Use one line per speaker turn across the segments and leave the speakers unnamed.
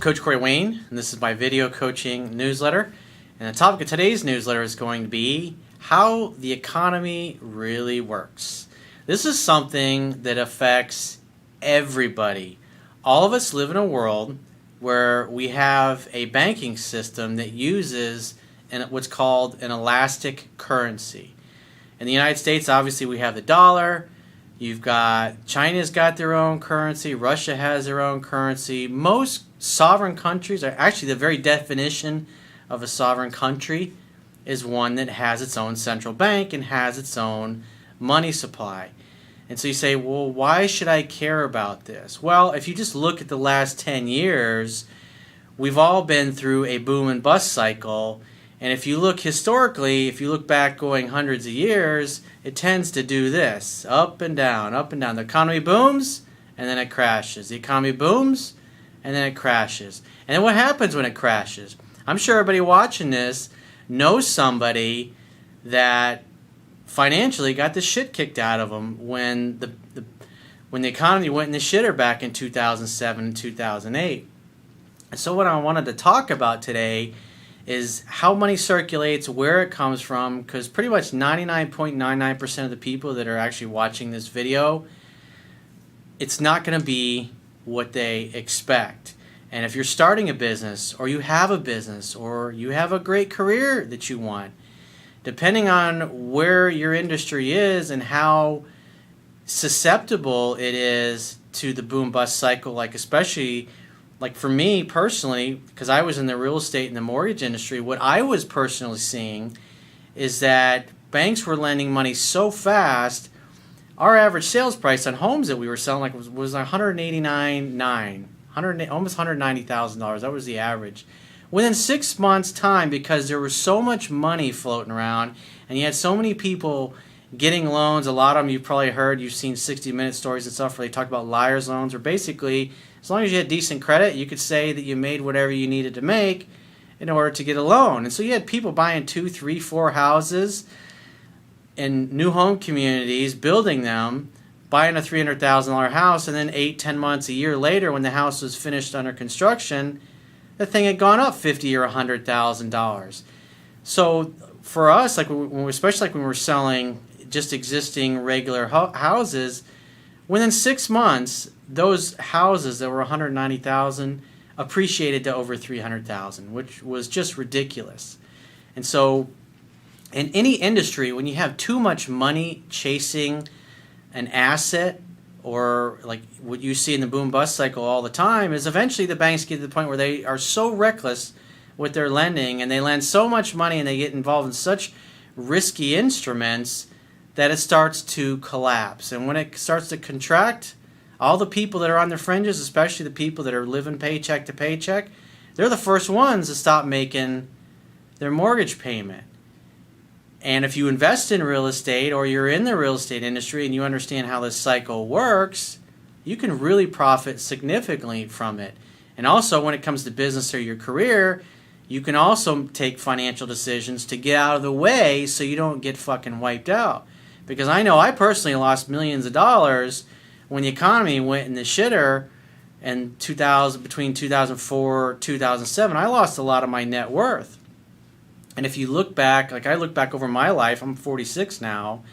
Coach Corey Wayne, and this is my video coaching newsletter. And the topic of today's newsletter is going to be how the economy really works. This is something that affects everybody. All of us live in a world where we have a banking system that uses what's called an elastic currency. In the United States, obviously, we have the dollar. You've got China's got their own currency. Russia has their own currency. Most sovereign countries are actually the very definition of a sovereign country is one that has its own central bank and has its own money supply. And so you say, well, why should I care about this? Well, if you just look at the last 10 years, we've all been through a boom and bust cycle. And if you look historically, if you look back going hundreds of years, it tends to do this, up and down, up and down. The economy booms, and then it crashes. The economy booms, and then it crashes. And then what happens when it crashes? I'm sure everybody watching this knows somebody that financially got the shit kicked out of them when the economy went in the shitter back in 2007 and 2008. And so what I wanted to talk about today is how money circulates, where it comes from, because pretty much 99.99% of the people that are actually watching this video, it's not going to be what they expect. And if you're starting a business, or you have a business, or you have a great career that you want, depending on where your industry is and how susceptible it is to the boom-bust cycle, like especially like for me personally, because I was in the real estate and the mortgage industry, what I was personally seeing is that banks were lending money so fast, our average sales price on homes that we were selling was $189,900, almost $190,000. That was the average. Within 6 months' time, because there was so much money floating around, and you had so many people getting loans, a lot of them you've probably heard, you've seen 60-minute stories and stuff where they talk about liar's loans, or basically, as long as you had decent credit, you could say that you made whatever you needed to make in order to get a loan. And so you had people buying 2, 3, 4 houses in new home communities, building them, buying a $300,000 house, and then 8, 10 months, a year later, when the house was finished under construction, the thing had gone up $50,000 or $100,000. So for us, especially when we're selling just existing regular houses, within 6 months, those houses that were $190,000 appreciated to over $300,000, which was just ridiculous. And so in any industry, when you have too much money chasing an asset, or like what you see in the boom-bust cycle all the time, is eventually the banks get to the point where they are so reckless with their lending, and they lend so much money and they get involved in such risky instruments that it starts to collapse. And when it starts to contract, all the people that are on the fringes, especially the people that are living paycheck to paycheck, they're the first ones to stop making their mortgage payment. And if you invest in real estate, or you're in the real estate industry and you understand how this cycle works, you can really profit significantly from it. And also when it comes to business or your career, you can also take financial decisions to get out of the way so you don't get fucking wiped out. Because I know I personally lost millions of dollars when the economy went in the shitter in between 2004 and 2007. I lost a lot of my net worth. And if you look back, like I look back over my life, I'm 46 now,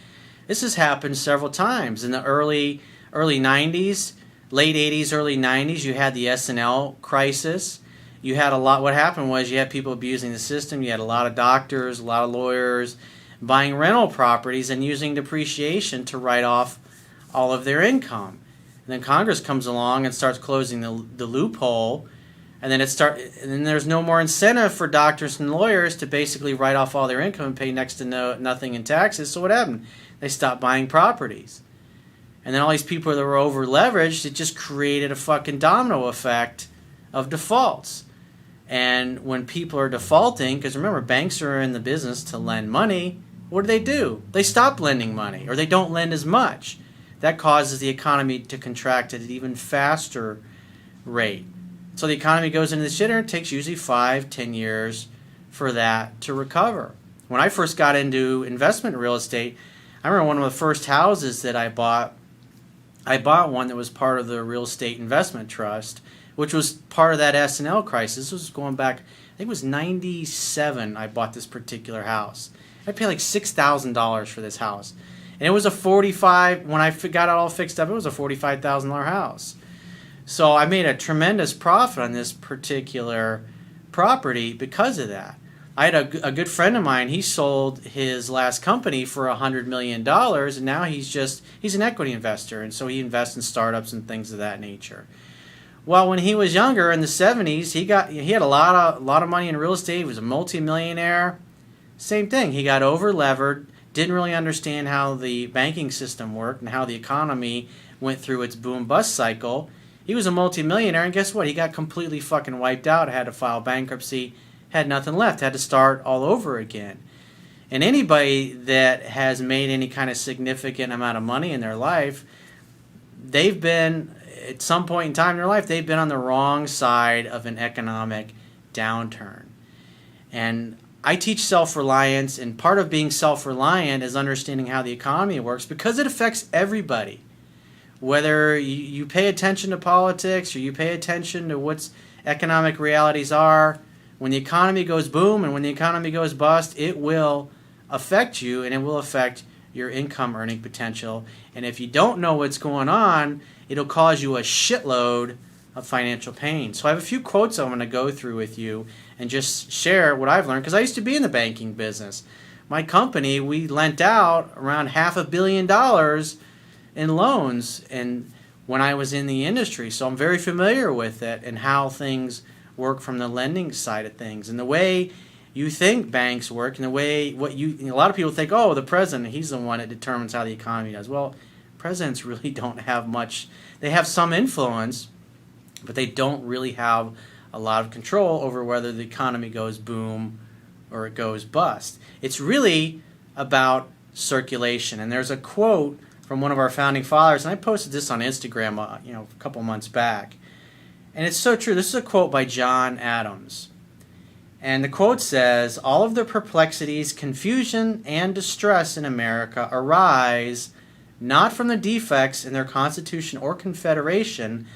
this has happened several times. In the early 90s, late 80s, early 90s, you had the S&L crisis. You had what happened was you had people abusing the system. You had a lot of doctors, a lot of lawyers buying rental properties and using depreciation to write off all of their income. And then Congress comes along and starts closing the loophole, and then there's no more incentive for doctors and lawyers to basically write off all their income and pay next to nothing in taxes. So what happened? They stopped buying properties. And then all these people that were over leveraged, it just created a fucking domino effect of defaults. And when people are defaulting, because remember, banks are in the business to lend money, what do? They stop lending money, or they don't lend as much. That causes the economy to contract at an even faster rate. So the economy goes into the shitter. It takes usually 5-10 years for that to recover. When I first got into investment real estate, I remember one of the first houses that I bought one that was part of the real estate investment trust, which was part of that S&L crisis. This was going back, I think it was 97 I bought this particular house. I paid like $6,000 for this house. And it was a 45, when I got it all fixed up, it was a $45,000 house. So I made a tremendous profit on this particular property because of that. I had a good friend of mine, he sold his last company for $100 million, and now he's an equity investor, and so he invests in startups and things of that nature. Well, when he was younger in the 70s, he had a lot of money in real estate. He was a multimillionaire. Same thing. He got over-levered, didn't really understand how the banking system worked and how the economy went through its boom-bust cycle. He was a multimillionaire, and guess what? He got completely fucking wiped out, had to file bankruptcy, had nothing left, had to start all over again. And anybody that has made any kind of significant amount of money in their life, they've been, at some point in time in their life, they've been on the wrong side of an economic downturn. And I teach self-reliance, and part of being self-reliant is understanding how the economy works because it affects everybody. Whether you pay attention to politics or you pay attention to what's economic realities are, when the economy goes boom and when the economy goes bust, it will affect you and it will affect your income earning potential. And if you don't know what's going on, it'll cause you a shitload of financial pain. So I have a few quotes I'm going to go through with you and just share what I've learned, because I used to be in the banking business. My company, we lent out around $500 million in loans and when I was in the industry. So I'm very familiar with it and how things work from the lending side of things, and the way you think banks work, and the way a lot of people think, oh, the president, he's the one that determines how the economy does. Well, presidents really don't have much. They have some influence, but they don't really have a lot of control over whether the economy goes boom or it goes bust. It's really about circulation. And there's a quote from one of our founding fathers, and I posted this on Instagram a couple months back. And it's so true. This is a quote by John Adams. And the quote says, "All of the perplexities, confusion, and distress in America arise not from the defects in their Constitution or Confederation,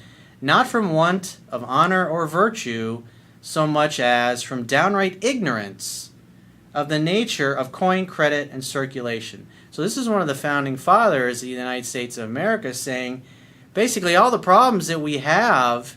not from want of honor or virtue, so much as from downright ignorance of the nature of coin, credit, and circulation." So this is one of the founding fathers of the United States of America saying, basically all the problems that we have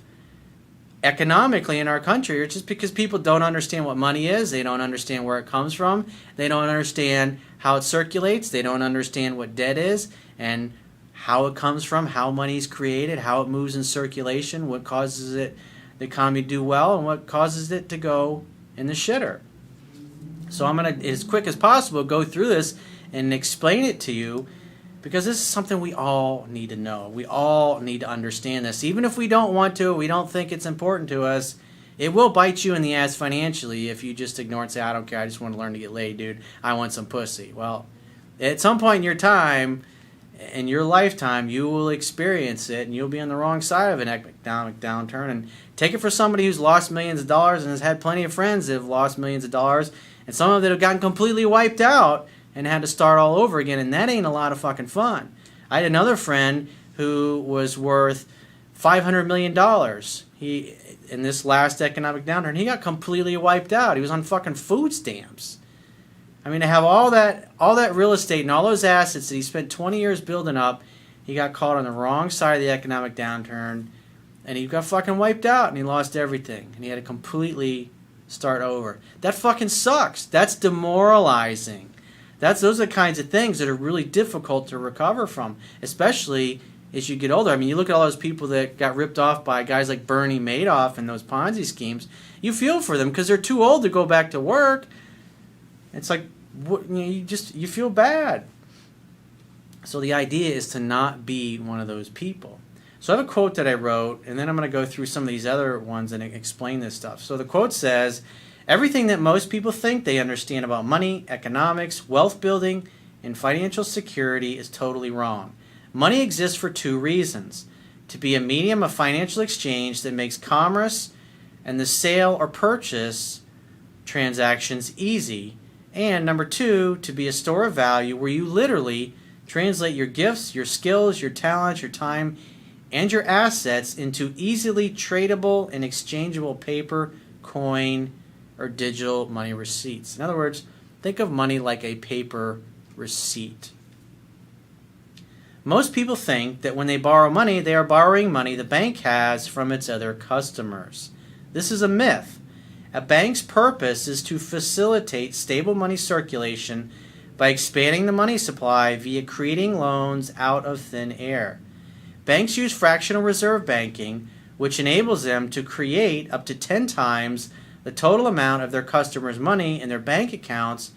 economically in our country are just because people don't understand what money is, they don't understand where it comes from, they don't understand how it circulates, they don't understand what debt is, and how it comes from, how money is created, how it moves in circulation, what causes the economy to do well, and what causes it to go in the shitter. So I'm going to, as quick as possible, go through this and explain it to you, because this is something we all need to know. We all need to understand this. Even if we don't want to, we don't think it's important to us, it will bite you in the ass financially if you just ignore and say, I don't care, I just want to learn to get laid, dude. I want some pussy. Well, at some point in your time, in your lifetime, you will experience it, and you'll be on the wrong side of an economic downturn. And take it for somebody who's lost millions of dollars and has had plenty of friends that have lost millions of dollars, and some of them have gotten completely wiped out and had to start all over again, and that ain't a lot of fucking fun. I had another friend who was worth $500 million. He, in this last economic downturn, he got completely wiped out. He was on fucking food stamps. I mean, to have all that real estate and all those assets that he spent 20 years building up, he got caught on the wrong side of the economic downturn, and he got fucking wiped out, and he lost everything, and he had to completely start over. That fucking sucks. That's demoralizing. Those are the kinds of things that are really difficult to recover from, especially as you get older. I mean, you look at all those people that got ripped off by guys like Bernie Madoff and those Ponzi schemes. You feel for them because they're too old to go back to work. It's like, you feel bad. So the idea is to not be one of those people. So I have a quote that I wrote, and then I'm going to go through some of these other ones and explain this stuff. So the quote says, "Everything that most people think they understand about money, economics, wealth building, and financial security is totally wrong. Money exists for two reasons: to be a medium of financial exchange that makes commerce and the sale or purchase transactions easy, and number two, to be a store of value where you literally translate your gifts, your skills, your talents, your time and your assets into easily tradable and exchangeable paper, coin, or digital money receipts. In other words, think of money like a paper receipt. Most people think that when they borrow money, they are borrowing money the bank has from its other customers. This is a myth. A bank's purpose is to facilitate stable money circulation by expanding the money supply via creating loans out of thin air. Banks use fractional reserve banking, which enables them to create up to 10 times the total amount of their customers' money in their bank accounts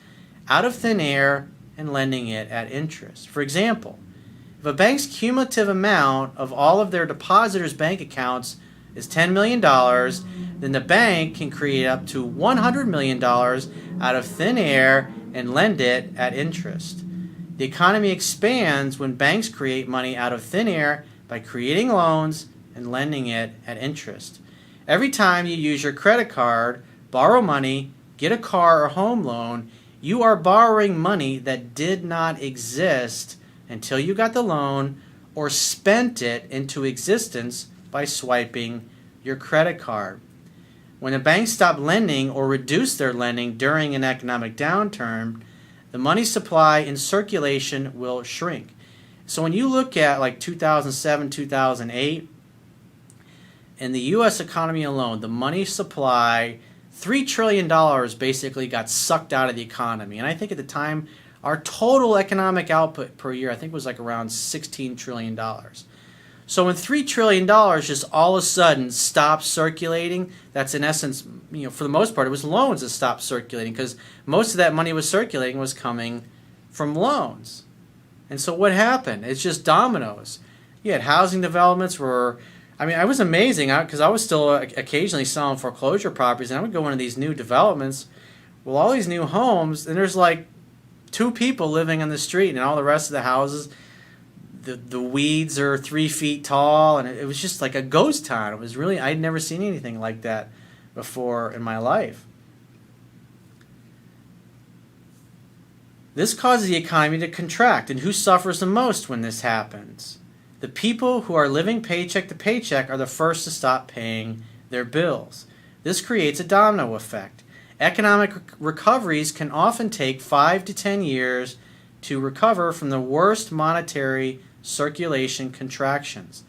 out of thin air and lending it at interest. For example, if a bank's cumulative amount of all of their depositors' bank accounts is $10 million, then the bank can create up to $100 million out of thin air and lend it at interest. The economy expands when banks create money out of thin air by creating loans and lending it at interest. Every time you use your credit card, borrow money, get a car or home loan, you are borrowing money that did not exist until you got the loan or spent it into existence by swiping your credit card. When the banks stop lending or reduce their lending during an economic downturn, the money supply in circulation will shrink. So when you look at like 2007, 2008, in the U.S. economy alone, the money supply, $3 trillion basically got sucked out of the economy. And I think at the time, our total economic output per year, I think, was like around $16 trillion. So when $3 trillion just all of a sudden stopped circulating, that's in essence, for the most part, it was loans that stopped circulating because most of that money was circulating was coming from loans. And so what happened? It's just dominoes. You had housing developments where, it was amazing because I was still occasionally selling foreclosure properties, and I would go into these new developments, well, all these new homes, and there's like 2 people living on the street, and all the rest of the houses, the weeds are 3 feet tall, and it was just like a ghost town. It was really, I'd never seen anything like that before in my life. This causes the economy to contract, and who suffers the most when this happens? The people who are living paycheck to paycheck are the first to stop paying their bills. This creates a domino effect. Economic recoveries can often take 5 to 10 years to recover from the worst monetary circulation contractions.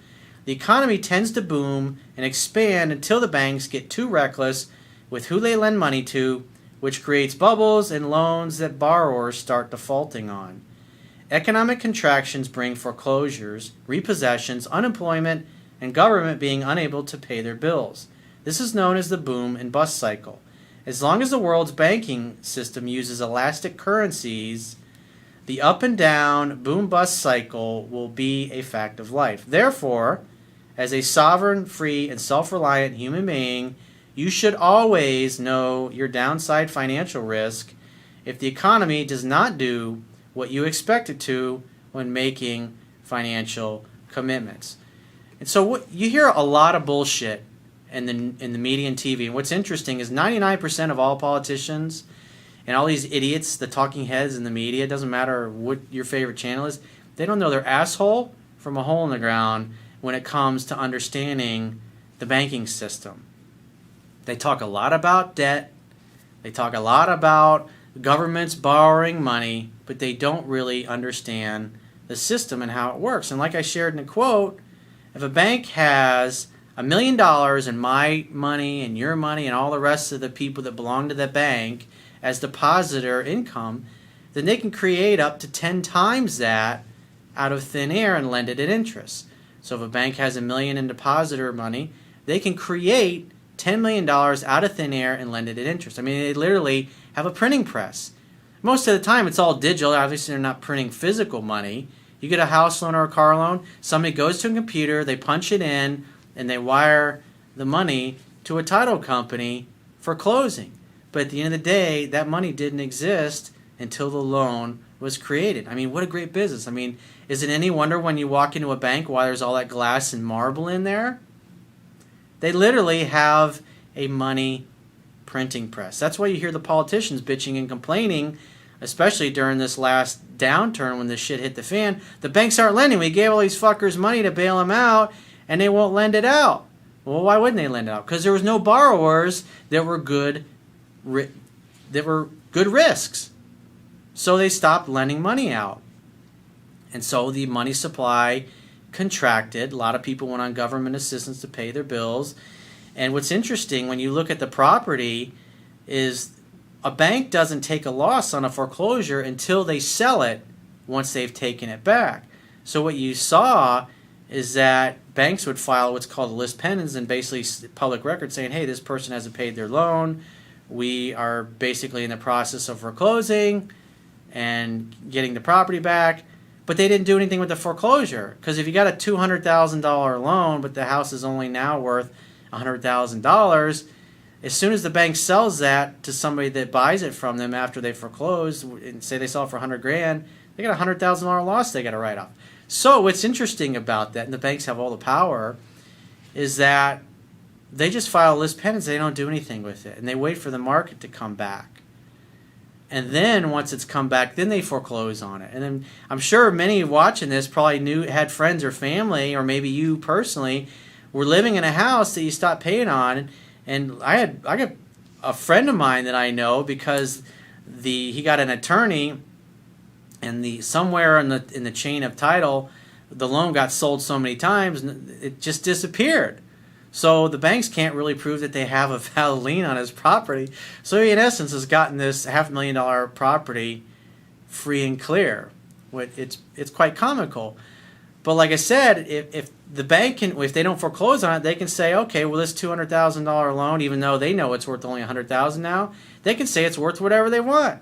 The economy tends to boom and expand until the banks get too reckless with who they lend money to, which creates bubbles and loans that borrowers start defaulting on. Economic contractions bring foreclosures, repossessions, unemployment, and government being unable to pay their bills. This is known as the boom and bust cycle. As long as the world's banking system uses elastic currencies, the up and down, boom-bust cycle will be a fact of life. Therefore, as a sovereign, free, and self-reliant human being, you should always know your downside financial risk if the economy does not do what you expect it to when making financial commitments. And so you hear a lot of bullshit in the media and TV. And what's interesting is 99% of all politicians and all these idiots, the talking heads in the media, doesn't matter what your favorite channel is, they don't know their asshole from a hole in the ground when it comes to understanding the banking system. They talk a lot about debt. They talk a lot about governments borrowing money, but they don't really understand the system and how it works. And like I shared in a quote, if a bank has $1 million in my money and your money and all the rest of the people that belong to the bank as depositor income, then they can create up to 10 times that out of thin air and lend it at interest. So if a bank has $1 million in depositor money, they can create $10 million out of thin air and lend it at interest. They literally have a printing press. Most of the time it's all digital. Obviously they're not printing physical money. You get a house loan or a car loan, somebody goes to a computer, they punch it in, and they wire the money to a title company for closing. But at the end of the day, that money didn't exist until the loan was created. What a great business. Is it any wonder when you walk into a bank why there's all that glass and marble in there? They literally have a money printing press. That's why you hear the politicians bitching and complaining, especially during this last downturn when this shit hit the fan. The banks aren't lending. We gave all these fuckers money to bail them out, and they won't lend it out. Well, why wouldn't they lend it out? Because there was no borrowers that were good risks. So they stopped lending money out. And so the money supply contracted. A lot of people went on government assistance to pay their bills. And what's interesting when you look at the property is a bank doesn't take a loss on a foreclosure until they sell it once they've taken it back. So what you saw is that banks would file what's called a lis pendens and basically public record saying, hey, this person hasn't paid their loan. We are basically in the process of foreclosing and getting the property back. But they didn't do anything with the foreclosure, because if you got a $200,000 loan but the house is only now worth $100,000, as soon as the bank sells that to somebody that buys it from them after they foreclose, and say they sell it for $100,000, they got a $100,000 loss they got to write off. So what's interesting about that, and the banks have all the power, is that they just file a lis pendens. They don't do anything with it, and they wait for the market to come back. And then once it's come back, then they foreclose on it. And then I'm sure many watching this probably had friends or family, or maybe you personally, were living in a house that you stopped paying on. And I got a friend of mine that I know, because he got an attorney, and somewhere in the chain of title, the loan got sold so many times, it just disappeared. So the banks can't really prove that they have a valid lien on his property. So he, in essence, has gotten this $500,000 property free and clear. It's quite comical. But like I said, if the bank if they don't foreclose on it, they can say, okay, well, this $200,000 loan, even though they know it's worth only $100,000 now, they can say it's worth whatever they want.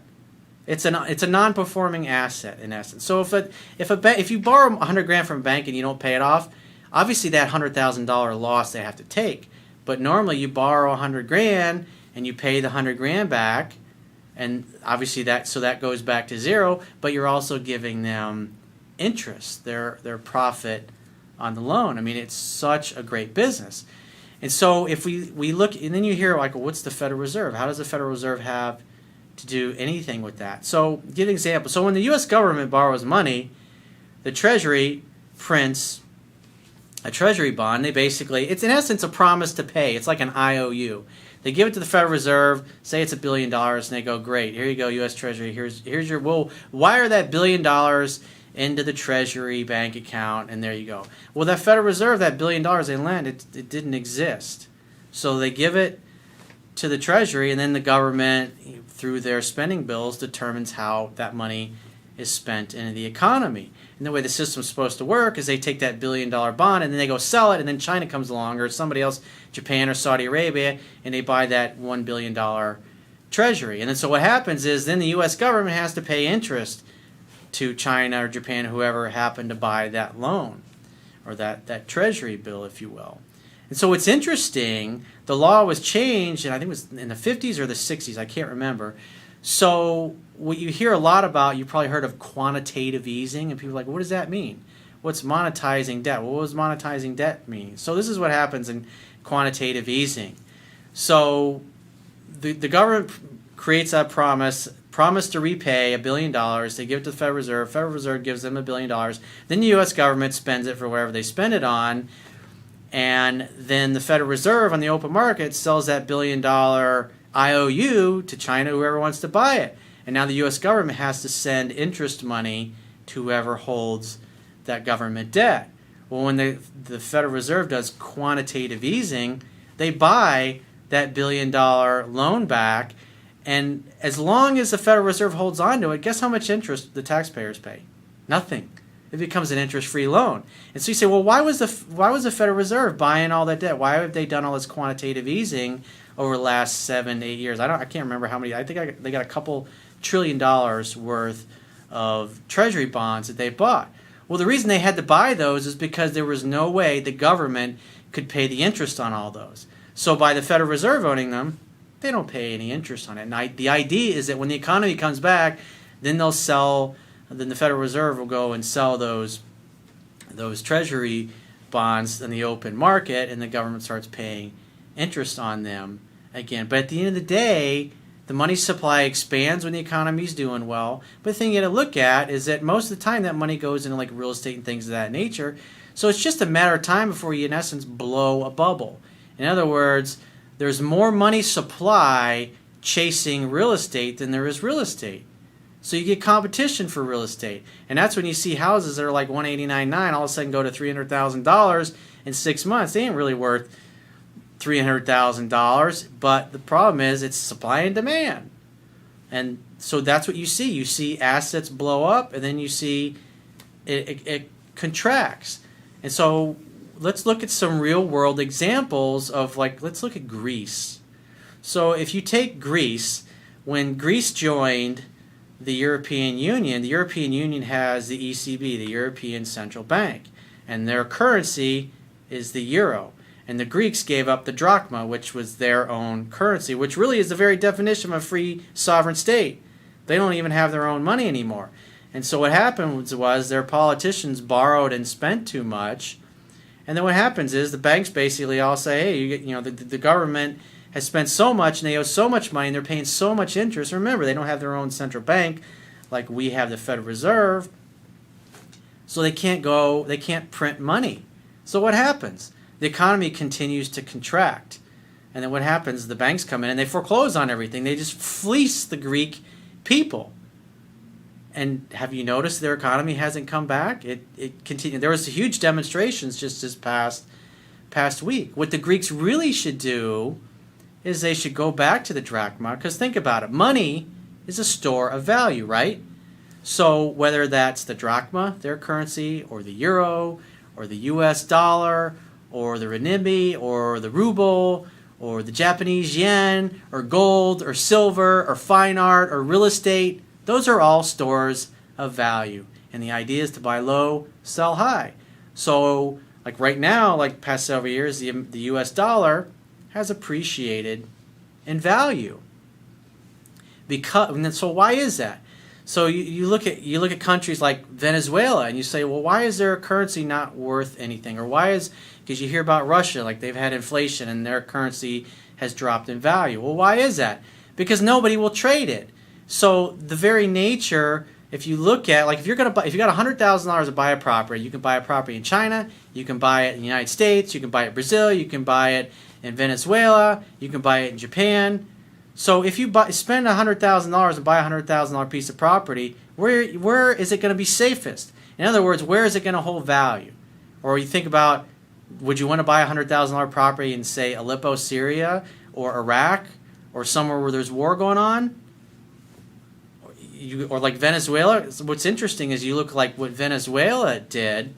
It's a non-performing asset in essence. So if you borrow $100,000 from a bank and you don't pay it off, obviously that $100,000 loss they have to take. But normally you borrow $100,000 and you pay the $100,000 back, and obviously that goes back to zero. But you're also giving them interest, their profit on the loan. I mean, it's such a great business. And so if we look, and then you hear like, well, what's the Federal Reserve? How does the Federal Reserve have to do anything with that? So give an example. So when the U.S. government borrows money, the Treasury prints a Treasury bond. It's in essence a promise to pay. It's like an IOU. They give it to the Federal Reserve, say it's $1 billion, and they go, great, here you go, U.S. Treasury, here's your, we'll wire that $1 billion into the Treasury bank account, and there you go. Well, that Federal Reserve, that $1 billion they lend, it didn't exist. So they give it to the Treasury, and then the government, through their spending bills, determines how that money is spent in the economy. And the way the system's supposed to work is they take that $1 billion bond and then they go sell it, and then China comes along, or somebody else, Japan or Saudi Arabia, and they buy that $1 billion treasury. And then so what happens is then the U.S. government has to pay interest to China or Japan, whoever happened to buy that loan, or that treasury bill, if you will. And so what's interesting, the law was changed, and I think it was in the 50s or the 60s, I can't remember. So what you hear a lot about, you probably heard of quantitative easing, and people are like, what does that mean? What's monetizing debt? What does monetizing debt mean? So this is what happens in quantitative easing. So the government creates that promise to repay $1 billion. They give it to the Federal Reserve. Federal Reserve gives them $1 billion. Then the U.S. government spends it for whatever they spend it on, and then the Federal Reserve on the open market sells that $1 billion IOU to China, whoever wants to buy it. And now the U.S. government has to send interest money to whoever holds that government debt. Well, when the Federal Reserve does quantitative easing, they buy that $1 billion loan back, and as long as the Federal Reserve holds on to it, guess how much interest the taxpayers pay? Nothing. It becomes an interest-free loan. And so you say, well, why was the Federal Reserve buying all that debt? Why have they done all this quantitative easing over the last 7-8 years? I can't remember how many. I think they got a couple $1 trillion worth of treasury bonds that they bought. Well, the reason they had to buy those is because there was no way the government could pay the interest on all those. So by the Federal Reserve owning them, they don't pay any interest on it. And the idea is that when the economy comes back, then the Federal Reserve will go and sell those treasury bonds in the open market, and the government starts paying interest on them again. But at the end of the day, the money supply expands when the economy is doing well. But the thing you got to look at is that most of the time that money goes into like real estate and things of that nature. So it's just a matter of time before you, in essence, blow a bubble. In other words, there's more money supply chasing real estate than there is real estate. So you get competition for real estate. And that's when you see houses that are like $189.9 all of a sudden go to $300,000 in 6 months. They ain't really worth $300,000, but the problem is it's supply and demand. And so that's what you see. You see assets blow up, and then you see it contracts. And so let's look at some real world examples of, like, let's look at Greece. So if you take Greece, when Greece joined the European Union has the ECB, the European Central Bank, and their currency is the euro. And the Greeks gave up the drachma, which was their own currency, which really is the very definition of a free sovereign state. They don't even have their own money anymore. And so what happened was their politicians borrowed and spent too much. And then what happens is the banks basically all say, hey, the government has spent so much and they owe so much money and they're paying so much interest. Remember, they don't have their own central bank like we have the Federal Reserve. So they can't print money. So what happens? The economy continues to contract. And then what happens? The banks come in and they foreclose on everything. They just fleece the Greek people. And have you noticed their economy hasn't come back? It continued. There was huge demonstrations just this past week. What the Greeks really should do is they should go back to the drachma, because think about it. Money is a store of value, right? So whether that's the drachma, their currency, or the euro, or the US dollar, or the renminbi, or the ruble, or the Japanese yen, or gold, or silver, or fine art, or real estate, those are all stores of value. And the idea is to buy low, sell high. So, like right now, like past several years, the US dollar has appreciated in value. So why is that? So you look at countries like Venezuela and you say, well, why is their currency not worth anything? Or because you hear about Russia, like they've had inflation and their currency has dropped in value. Well, why is that? Because nobody will trade it. So the very nature, if you look at, like if you got $100,000 to buy a property, you can buy a property in China, you can buy it in the United States, you can buy it in Brazil, you can buy it in Venezuela, you can buy it in Japan. So if you spend $100,000 and buy a $100,000 piece of property, where is it going to be safest? In other words, where is it going to hold value? Or you think about, would you want to buy a $100,000 property in, say, Aleppo, Syria, or Iraq, or somewhere where there's war going on? Or like Venezuela? What's interesting is you look like what Venezuela did,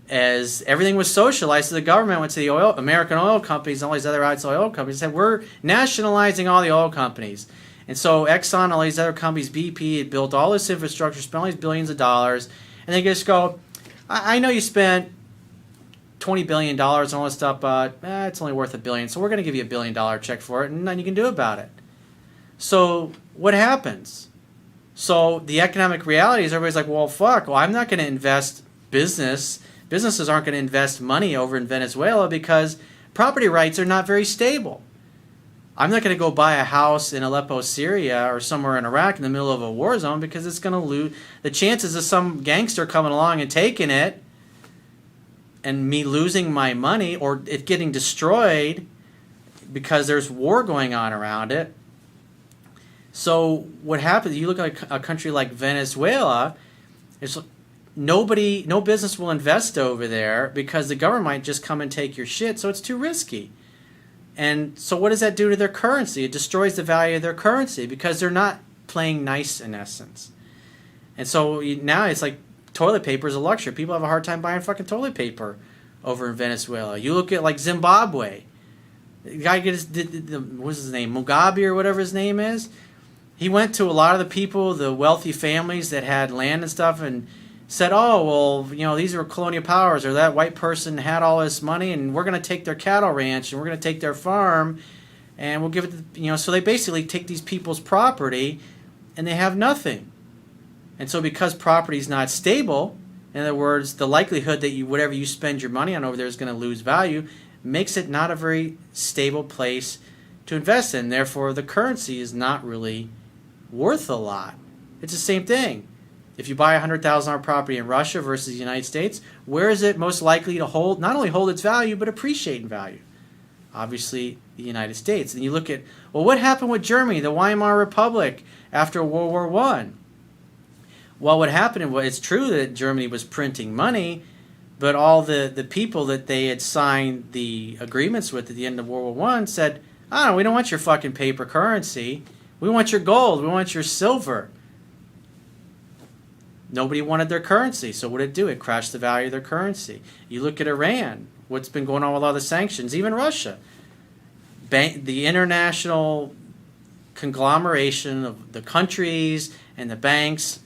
as everything was socialized. So the government went to the American oil companies and all these other outside oil companies and said, we're nationalizing all the oil companies. And so Exxon and all these other companies, BP, had built all this infrastructure, spent all these billions of dollars, and they just go, I know you spent $20 billion on all this stuff, but it's only worth $1 billion, so we're going to give you $1 billion check for it, and nothing you can do about it. So what happens? So the economic reality is everybody's like, well, I'm not going to invest Businesses aren't going to invest money over in Venezuela because property rights are not very stable. I'm not going to go buy a house in Aleppo, Syria, or somewhere in Iraq in the middle of a war zone because it's going to lose. The chances of some gangster coming along and taking it and me losing my money or it getting destroyed because there's war going on around it. So what happens, you look at a country like Venezuela, no business will invest over there because the government might just come and take your shit, so it's too risky. And so what does that do to their currency? It destroys the value of their currency because they're not playing nice in essence. And so now it's like toilet paper is a luxury. People have a hard time buying fucking toilet paper over in Venezuela. You look at like Zimbabwe. The guy what's his name? Mugabe or whatever his name is. He went to a lot of the people, the wealthy families that had land and stuff, and said, oh, well, these are colonial powers, or that white person had all this money, and we're going to take their cattle ranch, and we're going to take their farm, and we'll give it, so they basically take these people's property, and they have nothing. And so because property is not stable, in other words, the likelihood that whatever you spend your money on over there is going to lose value, makes it not a very stable place to invest in. Therefore, the currency is not really worth a lot. It's the same thing. If you buy a $100,000 property in Russia versus the United States, where is it most likely to hold, not only hold its value, but appreciate in value? Obviously, the United States. And you look at, well, what happened with Germany, the Weimar Republic, after World War I? Well, what happened, it's true that Germany was printing money, but all the people that they had signed the agreements with at the end of World War I said, oh, we don't want your fucking paper currency. We want your gold. We want your silver. Nobody wanted their currency. So what did it do? It crashed the value of their currency. You look at Iran, what's been going on with all the sanctions, even Russia. The international conglomeration of the countries and the banks,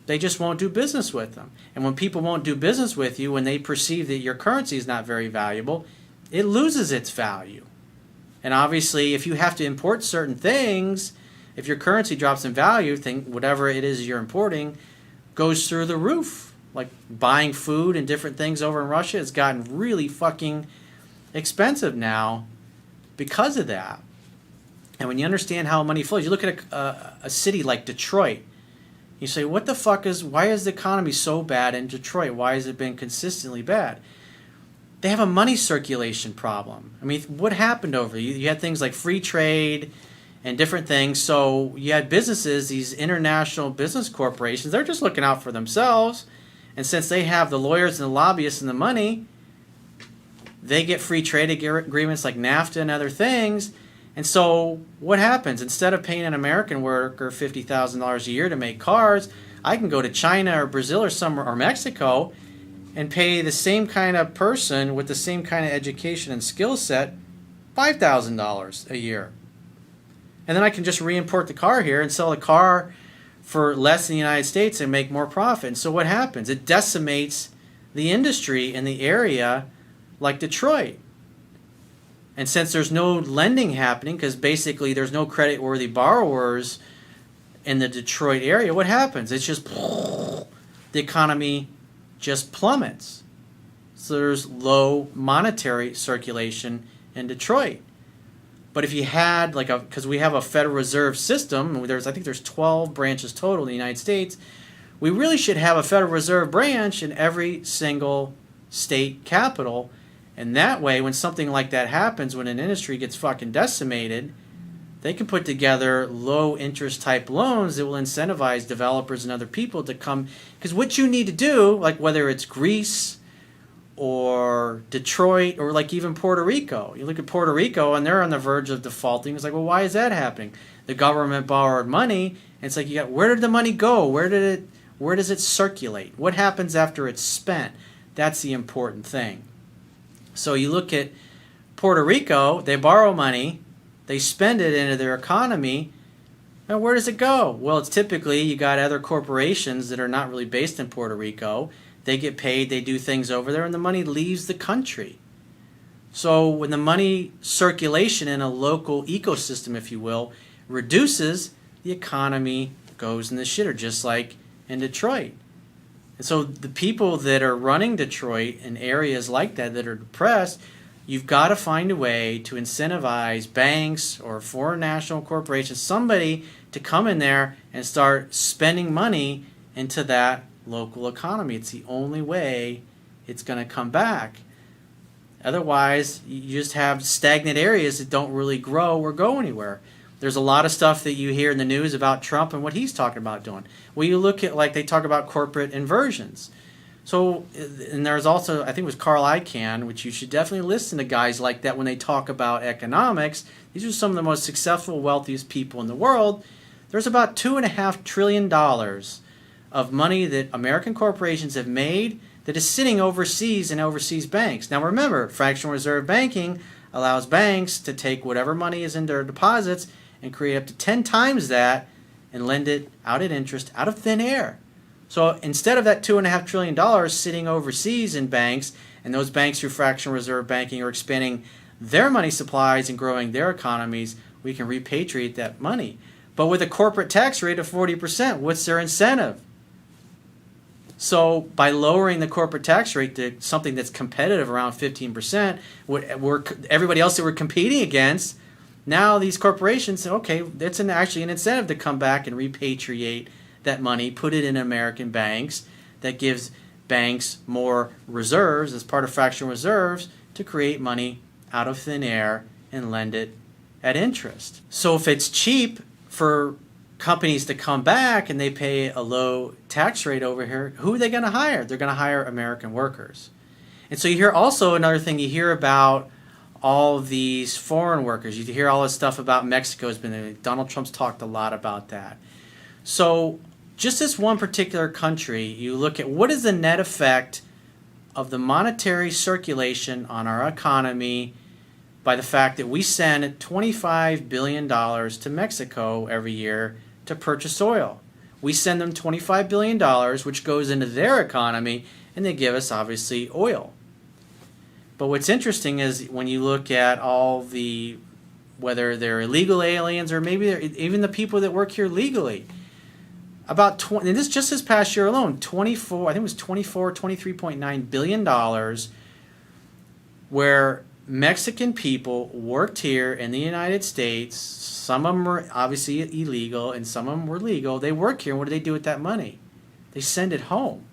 they just won't do business with them. And when people won't do business with you, when they perceive that your currency is not very valuable, it loses its value. And obviously, if you have to import certain things, if your currency drops in value, whatever it is you're importing goes through the roof. Like buying food and different things over in Russia has gotten really fucking expensive now because of that. And when you understand how money flows, you look at a city like Detroit, you say, what the fuck why is the economy so bad in Detroit? Why has it been consistently bad? They have a money circulation problem. I mean, what happened over there? You had things like free trade and different things. So you had businesses, these international business corporations, they're just looking out for themselves. And since they have the lawyers and the lobbyists and the money, they get free trade agreements like NAFTA and other things. And so what happens? Instead of paying an American worker $50,000 a year to make cars, I can go to China or Brazil or somewhere or Mexico and pay the same kind of person with the same kind of education and skill set $5,000 a year. And then I can just re-import the car here and sell the car for less in the United States and make more profit. And so what happens? It decimates the industry in the area like Detroit. And since there's no lending happening, because basically there's no credit-worthy borrowers in the Detroit area, what happens? It's just the economy just plummets. So there's low monetary circulation in Detroit. But if you had because we have a Federal Reserve system, I think there's 12 branches total in the United States, we really should have a Federal Reserve branch in every single state capital. And that way, when something like that happens, when an industry gets fucking decimated, they can put together low interest type loans that will incentivize developers and other people to come. Because what you need to do, like whether it's Greece or Detroit or like even Puerto Rico. You look at Puerto Rico and they're on the verge of defaulting. It's like, well, why is that happening? The government borrowed money. And it's like, where did the money go? Where does it circulate? What happens after it's spent? That's the important thing. So you look at Puerto Rico, they borrow money, they spend it into their economy, and where does it go? Well, it's typically you got other corporations that are not really based in Puerto Rico. They get paid, they do things over there, and the money leaves the country. So when the money circulation in a local ecosystem, if you will, reduces, the economy goes in the shitter, just like in Detroit. And so the people that are running Detroit in areas like that are depressed, you've got to find a way to incentivize banks or foreign national corporations, somebody to come in there and start spending money into that local economy. It's the only way it's going to come back. Otherwise, you just have stagnant areas that don't really grow or go anywhere. There's a lot of stuff that you hear in the news about Trump and what he's talking about doing. Well, you look at, they talk about corporate inversions. So, and there's also, I think it was Carl Icahn, which you should definitely listen to guys like that when they talk about economics. These are some of the most successful, wealthiest people in the world. There's about $2.5 trillion of money that American corporations have made that is sitting overseas in overseas banks. Now remember, fractional reserve banking allows banks to take whatever money is in their deposits and create up to 10 times that and lend it out at interest out of thin air. So instead of that $2.5 trillion sitting overseas in banks, and those banks through fractional reserve banking are expanding their money supplies and growing their economies, we can repatriate that money. But with a corporate tax rate of 40%, what's their incentive? So by lowering the corporate tax rate to something that's competitive around 15%, everybody else that we're competing against, now these corporations say, okay, that's actually an incentive to come back and repatriate that money, put it in American banks. That gives banks more reserves as part of fractional reserves to create money out of thin air and lend it at interest. So if it's cheap for companies to come back and they pay a low tax rate over here, who are they going to hire? They're going to hire American workers. And so you hear also another thing, you hear about all these foreign workers. You hear all this stuff about Mexico has been, Donald Trump's talked a lot about that. So just this one particular country, you look at what is the net effect of the monetary circulation on our economy by the fact that we send $25 billion to Mexico every year to purchase oil. We send them $25 billion, which goes into their economy, and they give us, obviously, oil. But what's interesting is when you look at all the, whether they're illegal aliens or maybe even the people that work here legally, about 20, and this past year alone, 24, I think it was $23.9 billion, where Mexican people worked here in the United States. Some of them were obviously illegal and some of them were legal. They work here, and what do they do with that money? They send it home.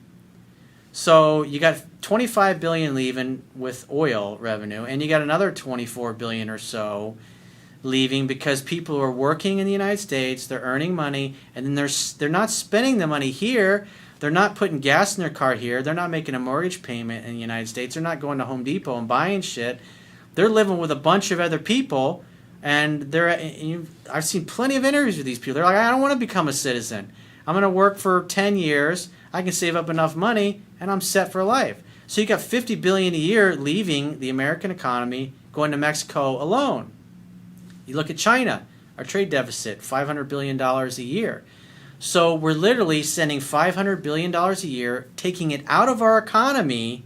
So you got $25 billion leaving with oil revenue, and you got another $24 billion or so leaving because people are working in the United States, they're earning money, and then they're not spending the money here. They're not putting gas in their car here. They're not making a mortgage payment in the United States. They're not going to Home Depot and buying shit. They're living with a bunch of other people, and I've seen plenty of interviews with these people. They're like, I don't want to become a citizen. I'm going to work for 10 years. I can save up enough money, and I'm set for life. So you got $50 billion a year leaving the American economy, going to Mexico alone. You look at China, our trade deficit, $500 billion a year. So we're literally sending $500 billion a year, taking it out of our economy,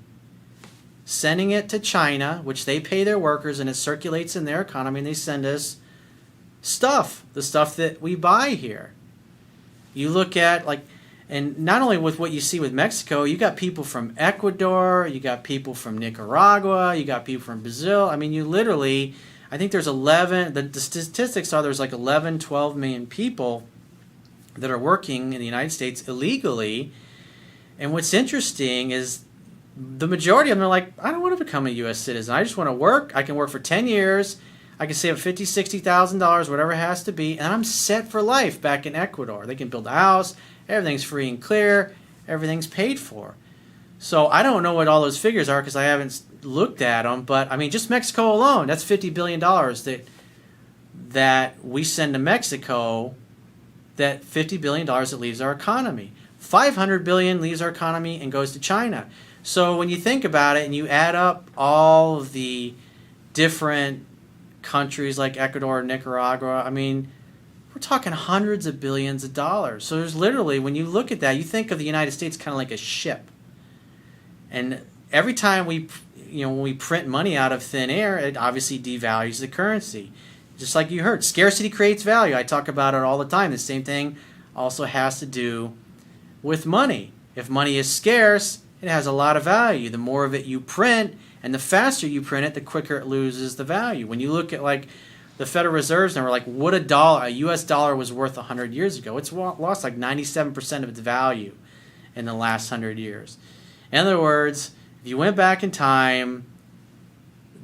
sending it to China, which they pay their workers, and it circulates in their economy, and they send us stuff, the stuff that we buy here. You look at, and not only with what you see with Mexico, you got people from Ecuador, you got people from Nicaragua, you got people from Brazil. I mean, you literally, I think there's 11, the statistics are there's 11, 12 million people that are working in the United States illegally. And what's interesting is the majority of them are like, I don't want to become a U.S. citizen. I just want to work. I can work for 10 years. I can save $50,000, $60,000, whatever it has to be, and I'm set for life back in Ecuador. They can build a house. Everything's free and clear. Everything's paid for. So I don't know what all those figures are because I haven't looked at them. But, I mean, just Mexico alone, that's $50 billion that we send to Mexico, that $50 billion that leaves our economy. $500 billion leaves our economy and goes to China. So when you think about it and you add up all of the different countries like Ecuador, Nicaragua, I mean, we're talking hundreds of billions of dollars. So there's literally, when you look at that, you think of the United States kind of like a ship. And every time when we print money out of thin air, it obviously devalues the currency. Just like you heard, scarcity creates value. I talk about it all the time. The same thing also has to do with money. If money is scarce, it has a lot of value. The more of it you print, and the faster you print it, the quicker it loses the value. When you look at the Federal Reserve's number, what a U.S. dollar was worth 100 years ago, it's lost 97% of its value in the last 100 years. In other words, if you went back in time,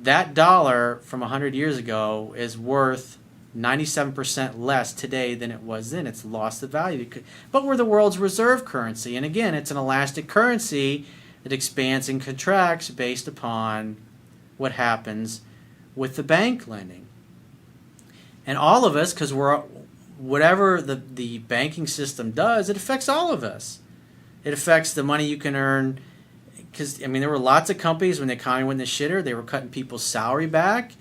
that dollar from 100 years ago is worth 97% less today than it was then. It's lost the value. But we're the world's reserve currency. And again, it's an elastic currency that expands and contracts based upon what happens with the bank lending. And all of us, because whatever the banking system does, it affects all of us. It affects the money you can earn. Because, I mean, there were lots of companies when the economy went in the shitter, they were cutting people's salary back.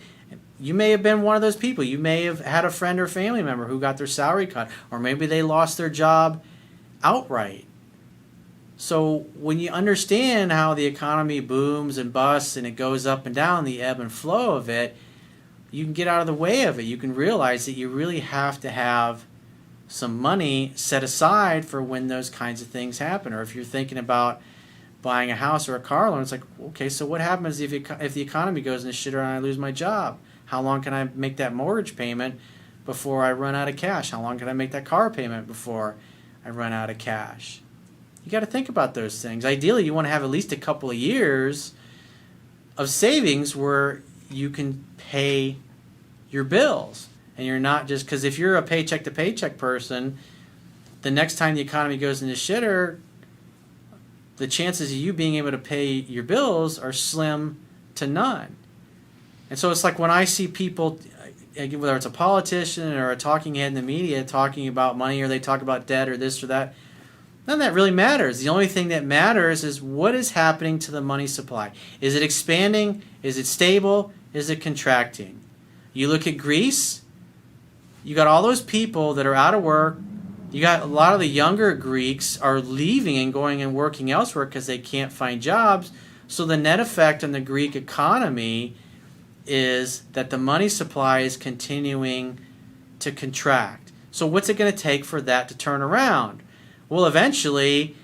You may have been one of those people. You may have had a friend or family member who got their salary cut, or maybe they lost their job outright. So when you understand how the economy booms and busts and it goes up and down, the ebb and flow of it, you can get out of the way of it. You can realize that you really have to have some money set aside for when those kinds of things happen. Or if you're thinking about buying a house or a car loan, it's like, okay, so what happens if the economy goes in the shitter and I lose my job? How long can I make that mortgage payment before I run out of cash? How long can I make that car payment before I run out of cash. You got to think about those things. Ideally, you want to have at least a couple of years of savings where you can pay your bills. And you're not just, because if you're a paycheck to paycheck person, the next time the economy goes into shitter, the chances of you being able to pay your bills are slim to none. And so it's like when I see people, whether it's a politician or a talking head in the media talking about money, or they talk about debt or this or that, none of that really matters. The only thing that matters is what is happening to the money supply. Is it expanding? Is it stable? Is it contracting? You look at Greece, you got all those people that are out of work. You got a lot of the younger Greeks are leaving and going and working elsewhere because they can't find jobs. So the net effect on the Greek economy is that the money supply is continuing to contract. So what's it going to take for that to turn around? Well, eventually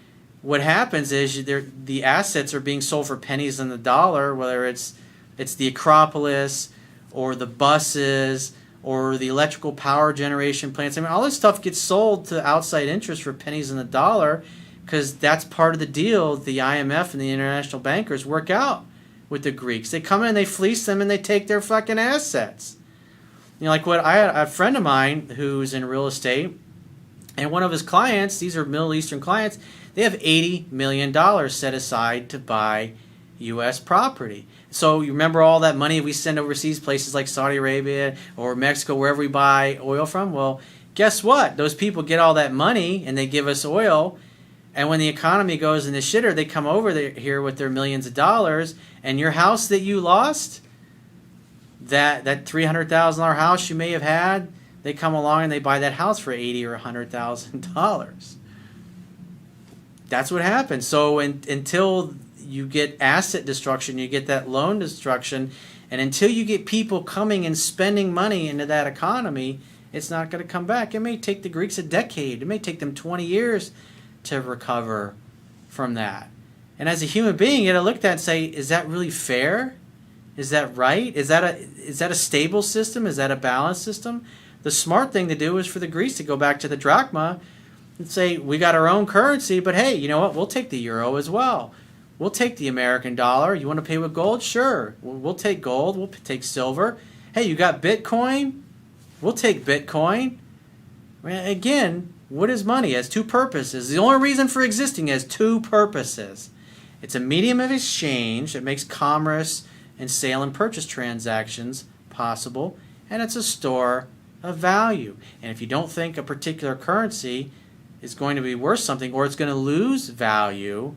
what happens is the assets are being sold for pennies on the dollar, whether it's the Acropolis or the buses or the electrical power generation plants. I mean, all this stuff gets sold to outside interests for pennies on the dollar because that's part of the deal the IMF and the international bankers work out with the Greeks. They come in, they fleece them, and they take their fucking assets. You know, like what I had a friend of mine who's in real estate, and one of his clients, these are Middle Eastern clients, they have $80 million set aside to buy U.S. property. So you remember all that money we send overseas, places like Saudi Arabia or Mexico, wherever we buy oil from? Well, guess what? Those people get all that money and they give us oil. And when the economy goes in the shitter, they come over here with their millions of dollars. And your house that you lost, that $300,000 house you may have had, they come along and they buy that house for $80,000 or $100,000. That's what happens. So until you get asset destruction, you get that loan destruction, and until you get people coming and spending money into that economy, it's not going to come back. It may take the Greeks a decade. It may take them 20 years to recover from that. And as a human being, you got to look at that and say, is that really fair? Is that right? Is that a stable system? Is that a balanced system? The smart thing to do is for the Greeks to go back to the drachma and say, we got our own currency, but hey, you know what? We'll take the euro as well. We'll take the American dollar. You want to pay with gold? Sure. We'll take gold. We'll take silver. Hey, you got Bitcoin? We'll take Bitcoin. Again, what is money? It has two purposes. The only reason for existing has two purposes. It's a medium of exchange that makes commerce and sale and purchase transactions possible, and it's a store of value. And if you don't think a particular currency is going to be worth something or it's going to lose value,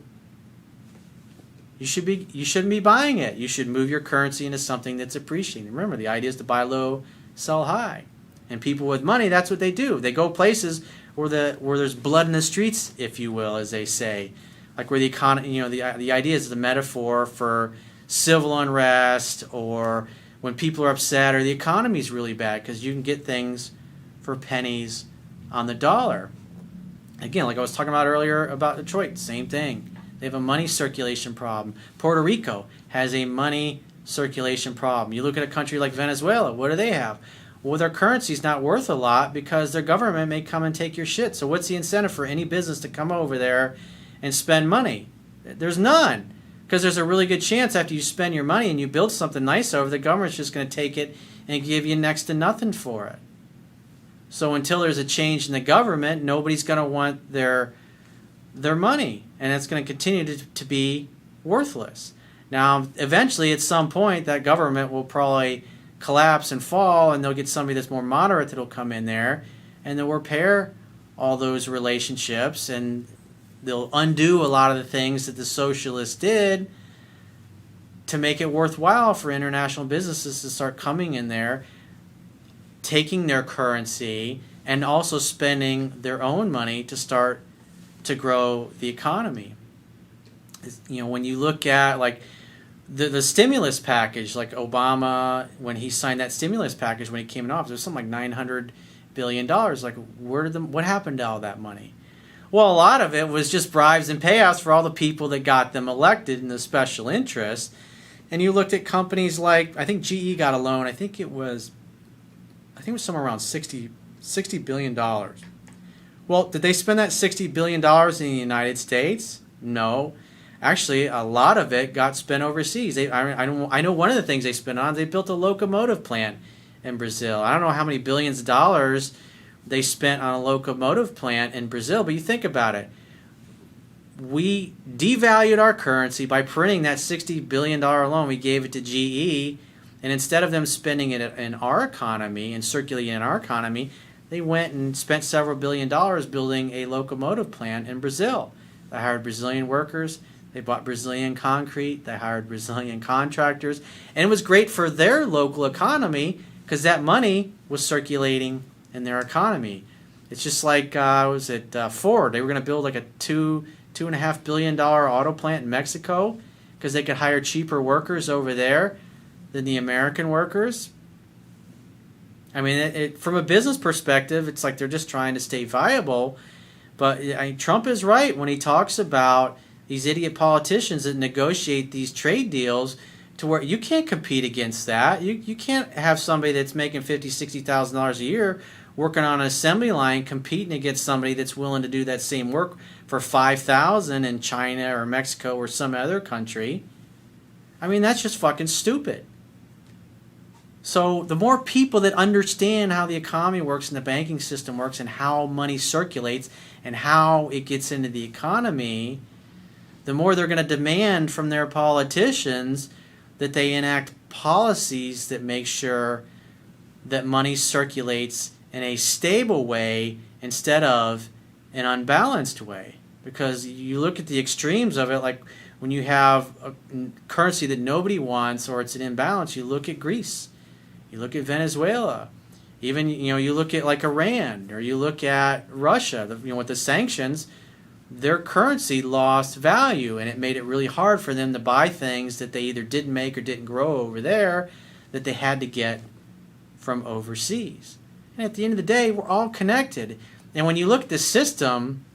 you shouldn't be buying it. You should move your currency into something that's appreciating. Remember, the idea is to buy low, sell high. And people with money, that's what they do. They go places where there's blood in the streets, if you will, as they say. Like where the economy, the idea is the metaphor for civil unrest or when people are upset or the economy's really bad because you can get things for pennies on the dollar. Again, like I was talking about earlier about Detroit, same thing. They have a money circulation problem. Puerto Rico has a money circulation problem. You look at a country like Venezuela, what do they have? Well, their currency's not worth a lot because their government may come and take your shit. So what's the incentive for any business to come over there and spend money? There's none. Because there's a really good chance after you spend your money and you build something nice over, the government's just going to take it and give you next to nothing for it. So until there's a change in the government, nobody's going to want their money. And it's going to continue to be worthless. Now, eventually, at some point, that government will probably collapse and fall, and they'll get somebody that's more moderate that'll come in there, and they'll repair all those relationships, and they'll undo a lot of the things that the socialists did to make it worthwhile for international businesses to start coming in there, taking their currency, and also spending their own money to start to grow the economy. When you look at like the stimulus package, like Obama, when he signed that stimulus package when he came in office, it was something like $900 billion. Like, what happened to all that money? Well, a lot of it was just bribes and payouts for all the people that got them elected in the special interest. And you looked at companies like, I think GE got a loan. I think it was somewhere around $60 billion. Well, Well, did they spend that $60 billion in the United States? No. Actually, a lot of it got spent overseas. I know one of the things they spent on, they built a locomotive plant in Brazil. I don't know how many billions of dollars they spent on a locomotive plant in Brazil, but you think about it. We devalued our currency by printing that $60 billion loan. We gave it to GE, and instead of them spending it in our economy and circulating in our economy, they went and spent several $billion building a locomotive plant in Brazil. They hired Brazilian workers. They bought Brazilian concrete. They hired Brazilian contractors. And it was great for their local economy because that money was circulating in their economy. It's just like, Ford? They were going to build like a $2.5 billion auto plant in Mexico because they could hire cheaper workers over there than the American workers. I mean, from a business perspective, it's like they're just trying to stay viable. But Trump is right when he talks about these idiot politicians that negotiate these trade deals to where you can't compete against that. You can't have somebody that's making $50,000, $60,000 a year working on an assembly line competing against somebody that's willing to do that same work for $5,000 in China or Mexico or some other country. I mean, that's just fucking stupid. So the more people that understand how the economy works and the banking system works and how money circulates and how it gets into the economy, the more they're going to demand from their politicians that they enact policies that make sure that money circulates in a stable way instead of an unbalanced way. Because you look at the extremes of it, like when you have a currency that nobody wants or it's an imbalance, you look at Greece, you look at Venezuela, even you look at like Iran, or you look at Russia, with the sanctions. Their currency lost value, and it made it really hard for them to buy things that they either didn't make or didn't grow over there that they had to get from overseas. And at the end of the day, we're all connected. And when you look at the system,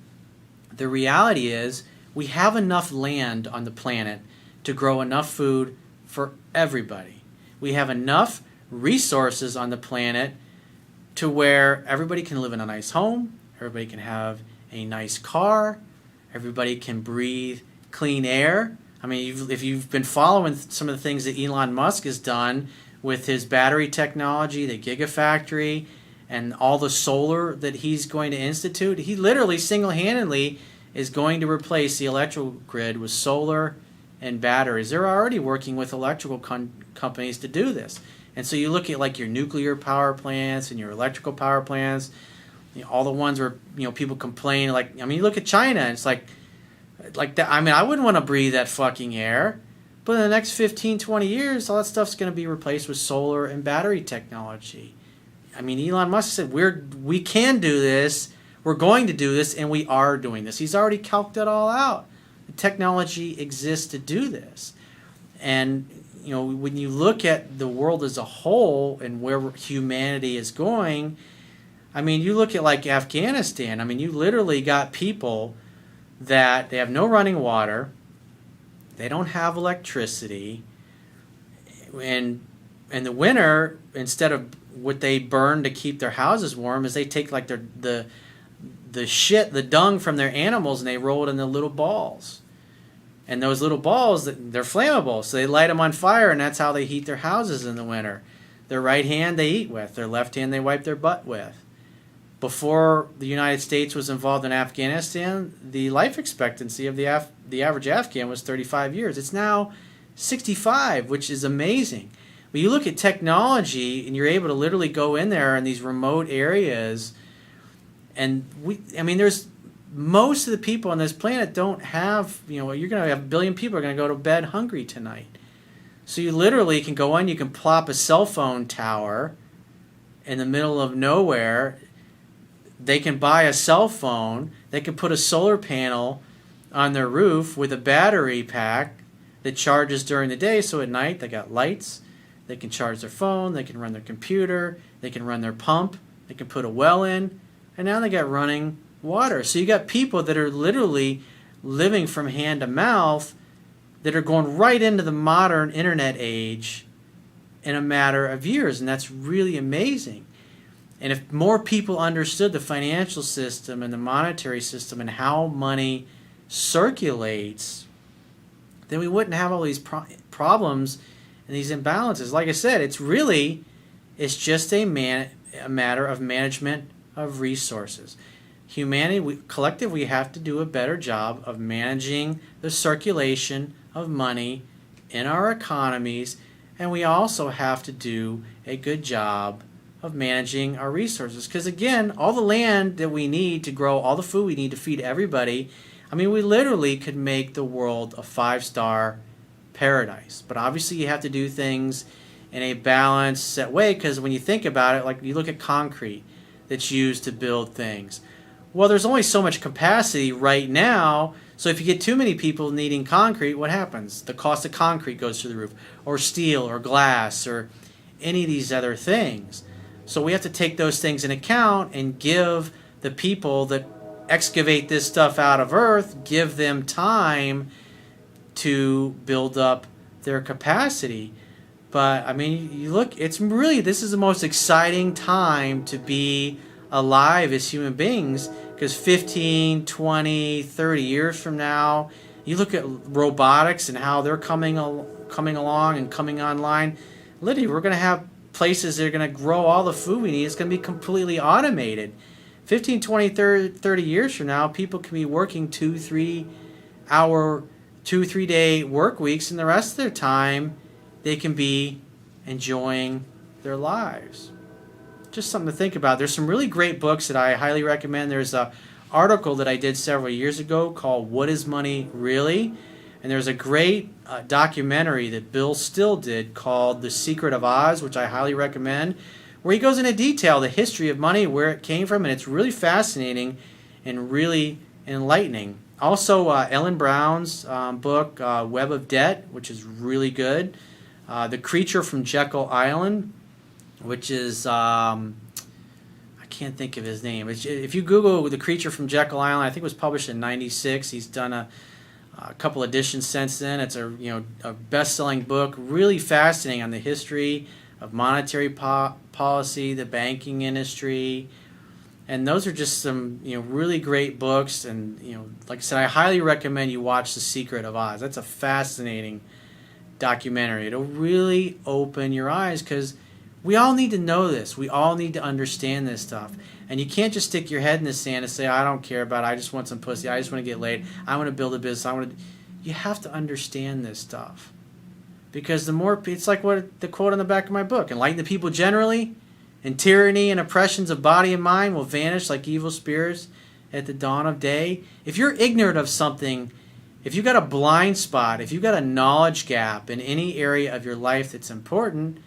the reality is we have enough land on the planet to grow enough food for everybody. We have enough resources on the planet to where everybody can live in a nice home, everybody can have a nice car, everybody can breathe clean air. I mean, if you've been following some of the things that Elon Musk has done with his battery technology, the Gigafactory, and all the solar that he's going to institute, he literally single-handedly is going to replace the electrical grid with solar and batteries. They're already working with electrical companies to do this. And so you look at like your nuclear power plants and your electrical power plants, all the ones where people complain, you look at China and it's like that. I mean, I wouldn't want to breathe that fucking air, but in the next 15, 20 years, all that stuff's going to be replaced with solar and battery technology. I mean, Elon Musk said we can do this, we're going to do this, and we are doing this. He's already calced it all out. The technology exists to do this, and when you look at the world as a whole and where humanity is going. I mean, you look at like Afghanistan. I mean, you literally got people that they have no running water, they don't have electricity, and in the winter, instead of what they burn to keep their houses warm, is they take like the dung from their animals and they roll it into little balls. And those little balls, they're flammable, so they light them on fire, and that's how they heat their houses in the winter. Their right hand they eat with, their left hand they wipe their butt with. Before the United States was involved in Afghanistan, the life expectancy of the average Afghan was 35 years. It's now 65, which is amazing. But you look at technology, and you're able to literally go in there in these remote areas, and there's most of the people on this planet don't have, you're going to have a billion people are going to go to bed hungry tonight. So you literally can go in, you can plop a cell phone tower in the middle of nowhere. They can buy a cell phone. They can put a solar panel on their roof with a battery pack that charges during the day. So at night, they got lights. They can charge their phone. They can run their computer. They can run their pump. They can put a well in. And now they got running water. So you got people that are literally living from hand to mouth that are going right into the modern internet age in a matter of years. And that's really amazing. And if more people understood the financial system and the monetary system and how money circulates, then we wouldn't have all these problems and these imbalances. Like I said, it's just a matter of management of resources. Humanity, collectively, we have to do a better job of managing the circulation of money in our economies, and we also have to do a good job of managing our resources. Because again, all the land that we need to grow all the food we need to feed everybody, I mean, we literally could make the world a 5-star paradise. But obviously you have to do things in a balanced, set way, because when you think about it, like you look at concrete that's used to build things. Well, there's only so much capacity right now, so if you get too many people needing concrete, what happens? The cost of concrete goes through the roof, or steel, or glass, or any of these other things. So we have to take those things in account and give the people that excavate this stuff out of earth, give them time to build up their capacity. But I mean, you look, this is the most exciting time to be alive as human beings, because 15, 20, 30 years from now, you look at robotics and how they're coming along and coming online. Literally, we're going to have places that are going to grow all the food we need. It's going to be completely automated. 15, 20, 30 years from now, people can be working 2-3 day work weeks, and the rest of their time they can be enjoying their lives. Just something to think about. There's some really great books that I highly recommend. There's an article that I did several years ago called What is Money Really? And there's a great documentary that Bill Still did called The Secret of Oz, which I highly recommend, where he goes into detail the history of money, where it came from, and it's really fascinating and really enlightening. Also, Ellen Brown's book, Web of Debt, which is really good. The Creature from Jekyll Island, which is, I can't think of his name. If you Google The Creature from Jekyll Island, I think it was published in '96. He's done a couple editions since then. It's a best-selling book, really fascinating on the history of monetary policy, the banking industry, and those are just some really great books. And like I said, I highly recommend you watch The Secret of Oz. That's a fascinating documentary. It'll really open your eyes, because we all need to know this. We all need to understand this stuff. And you can't just stick your head in the sand and say, I don't care about it. I just want some pussy. I just want to get laid. I want to build a business. You have to understand this stuff. Because the more, it's like what the quote on the back of my book, enlighten the people generally, and tyranny and oppressions of body and mind will vanish like evil spirits at the dawn of day. If you're ignorant of something, if you've got a blind spot, if you've got a knowledge gap in any area of your life that's important,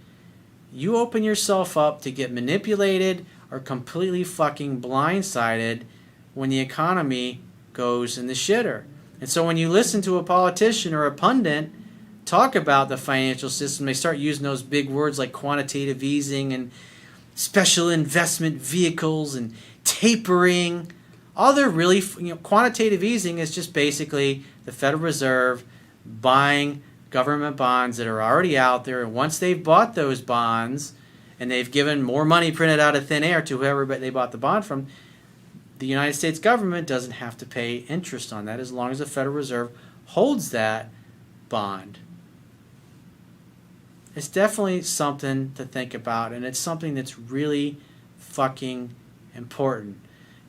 you open yourself up to get manipulated or completely fucking blindsided when the economy goes in the shitter. And so when you listen to a politician or a pundit talk about the financial system, they start using those big words like quantitative easing and special investment vehicles and tapering. All they're really, quantitative easing is just basically the Federal Reserve buying government bonds that are already out there, and once they've bought those bonds and they've given more money printed out of thin air to whoever they bought the bond from, the United States government doesn't have to pay interest on that as long as the Federal Reserve holds that bond. It's definitely something to think about, and it's something that's really fucking important.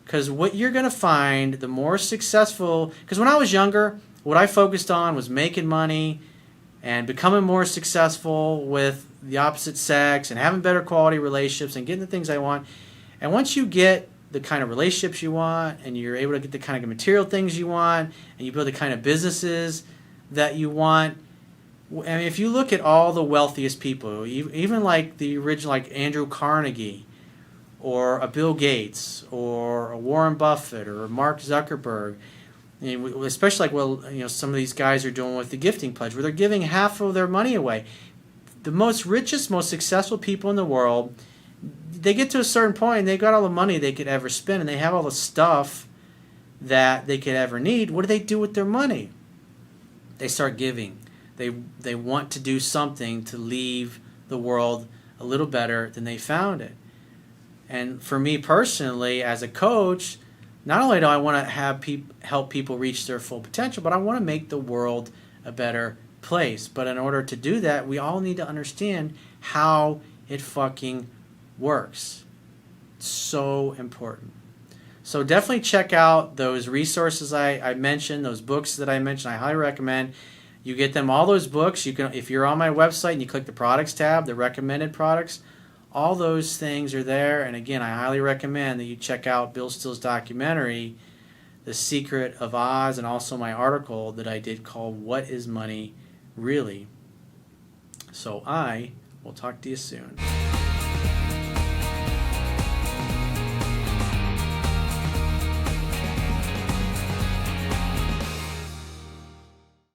Because what you're going to find, the more successful, because when I was younger, what I focused on was making money and becoming more successful with the opposite sex and having better quality relationships and getting the things I want. And once you get the kind of relationships you want, and you're able to get the kind of material things you want, and you build the kind of businesses that you want, I mean, if you look at all the wealthiest people, even like the original, like Andrew Carnegie, or a Bill Gates, or a Warren Buffett, or a Mark Zuckerberg, especially like some of these guys are doing with the gifting pledge, where they're giving half of their money away. The most richest, most successful people in the world, they get to a certain point and they've got all the money they could ever spend, and they have all the stuff that they could ever need. What do they do with their money? They start giving. They want to do something to leave the world a little better than they found it. And for me personally, as a coach, not only do I want to have help people reach their full potential, but I want to make the world a better place. But in order to do that, we all need to understand how it fucking works. It's so important. So definitely check out those resources I mentioned, those books that I mentioned. I highly recommend you get them. All those books, you can, if you're on my website and you click the products tab, the recommended products, all those things are there. And again, I highly recommend that you check out Bill Still's documentary, The Secret of Oz, and also my article that I did called What is Money Really? So I will talk to you soon.